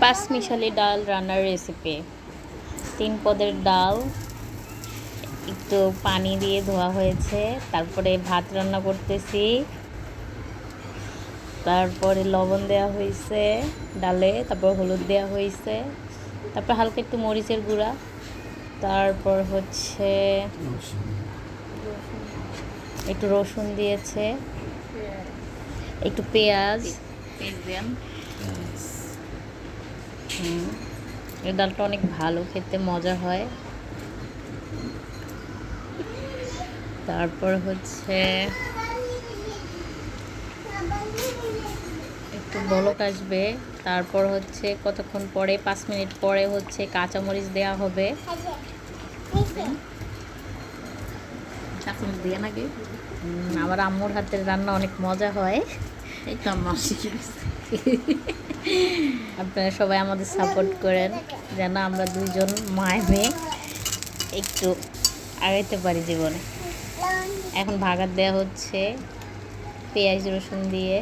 পাঁচমিশালি ডাল রান্নার রেসিপি। 3 পদের ডাল একটু পানি দিয়ে ধোয়া হয়েছে, তারপরে ভাত রান্না করতেছি, তারপরে লবণ দেওয়া হয়েছে ডালে, তারপর হলুদ দেওয়া হয়েছে, তারপর হালকা একটু মরিচের গুঁড়া, তারপর হচ্ছে একটু রসুন দিয়েছে, একটু পেঁয়াজ। এই ডালটা অনেক ভালো, খেতে মজা হয়। তারপর হচ্ছে একটু বলক আসবে, তারপর হচ্ছে কতক্ষণ পরে 5 মিনিট পরে হচ্ছে কাঁচামরিচ দেওয়া হবে। কাঁচামরিচ দিয়ে নাকি? আমার আম্মুর হাতের রান্না অনেক মজা হয়। এই তো আম্মা শিখে গেছে। আপনারা সবাই আমাদের সাপোর্ট করেন যেন আমরা দুইজন মায় মেয়ে একটু আগাইতে পারি জীবনে। এখন ভাগাত দেওয়া হচ্ছে পেঁয়াজ রসুন দিয়ে।